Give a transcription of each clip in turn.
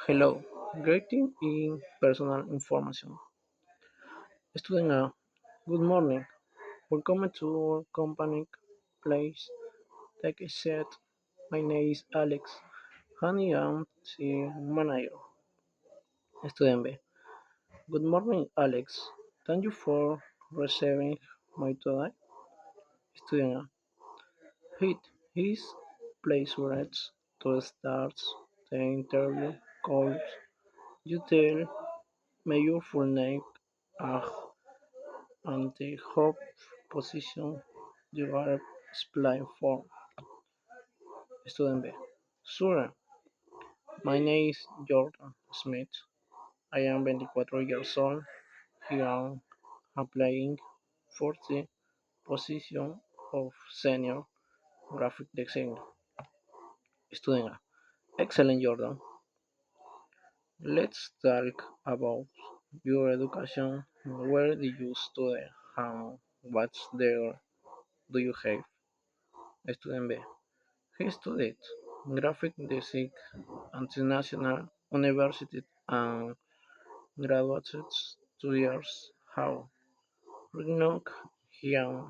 Hello, greeting in personal information. Student A, good morning. Welcome to our company. Please take a seat. My name is Alex, and I am the manager. Student B, good morning, Alex. Thank you for receiving my today. Student A, it is pleasure to start the interview calls. You tell me your full name. Ah, and the hope position you are applying for. Student B. Sure, my name is Jordan Smith. I am 24 years old. I am applying for the position of senior graphic designer. Student A. Excellent, Jordan. Let's talk about your education. Where did you study and what there do you have? Student B. He studied graphic design at International University and graduated 2 years ago. Right now, he is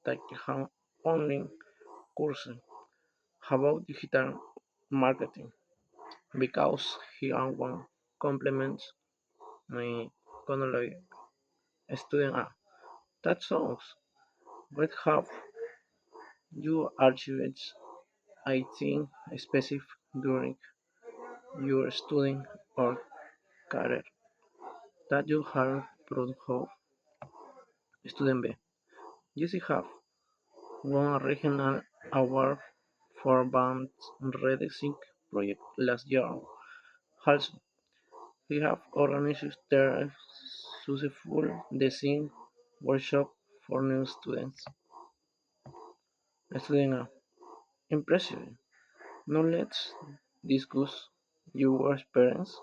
taking online courses about digital marketing because he wants complements my chronology. Student A. That sounds great. Have you achieved anything specific during your studying or career that you are proud of? Student B. Yes, I have won a regional award for band redesign project last year. Also, we have organized their successful design workshop for new students. Student A. Impressive. Now let's discuss your experience.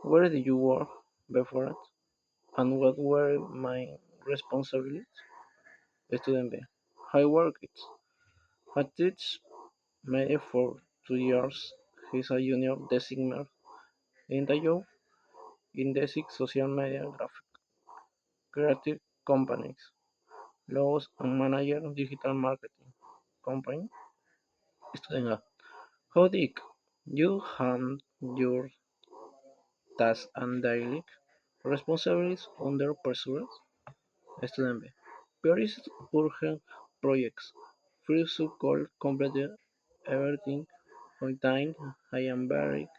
Where did you work before it? And what were my responsibilities? Student B. I worked at Teach Media for 2 years. He's a junior designer in the job in the six social media graphic creative companies, logos and manager digital marketing company. Student A. How did you handle your tasks and daily responsibilities under pressure? Student B. Prioritize urgent projects. First goal completed everything on time. I am very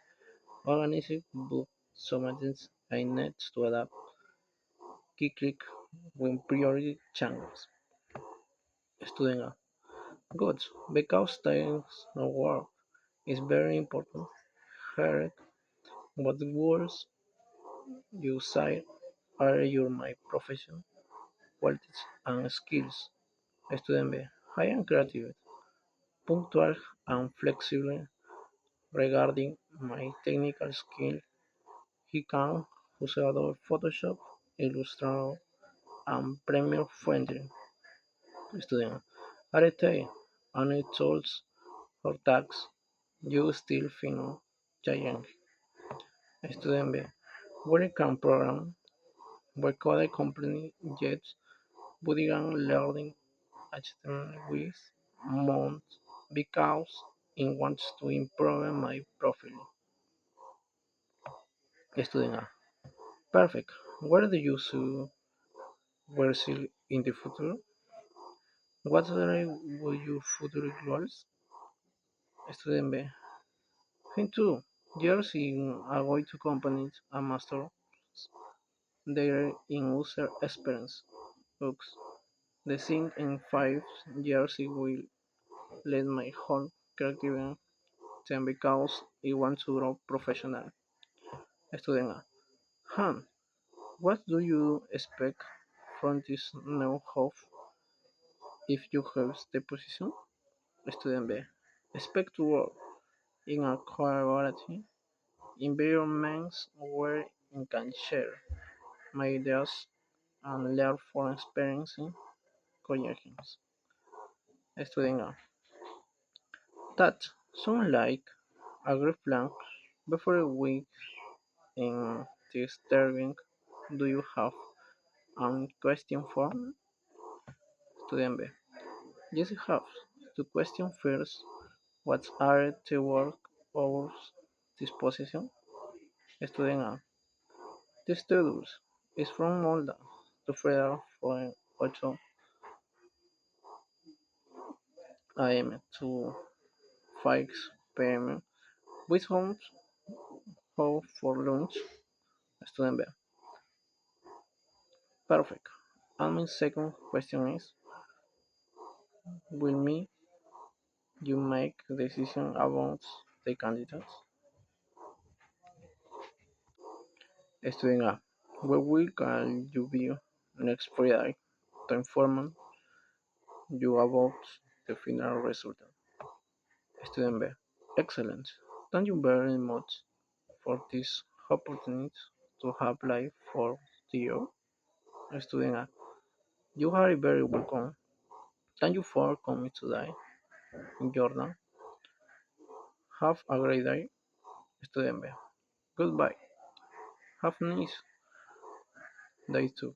organized, but sometimes I need to adapt quickly when priority changes. Student A. Good, because time of work is very important. Here, what words you say are your my profession, qualities and skills. Student B. I am creative, punctual and flexible regarding my technical skill. He can use Adobe Photoshop, Illustrator, and Premiere Fuente. Student. Arete and tools or tags you still find challenging. Student B. Where can program where code company yet began learning HTML with months because it wants to improve my profile. Student A. Perfect. Where do you see yourself in the future? What are your future goals? Student B. In 2 years in a way to companies a master there in user experience books. The thing in 5 years it will let my whole creative team because I want to grow professional. Student A. Han, what do you expect from this new job if you have the position? Student B. Expect to work in a collaborative environment where I can share my ideas and learn from experiencing colleagues. Student A. That sounds like a great plan. Before we in this terming, do you have a question form? Student B. Yes, I have. To question first, what are the work hours disposition? Student A. The studies is from Molda to Federal from 8 a.m. to 5 p.m. with home home for lunch. Student B. Perfect. And my second question is, will me you make decision about the candidates? Student A. Where will can you be next Friday to inform you about the final result? Student B. Excellent. Thank you very much for this opportunity to apply for the job. Student A. You are very welcome. Thank you for coming today. Jordan. Have a great day. Student B. Goodbye. Have a nice day too.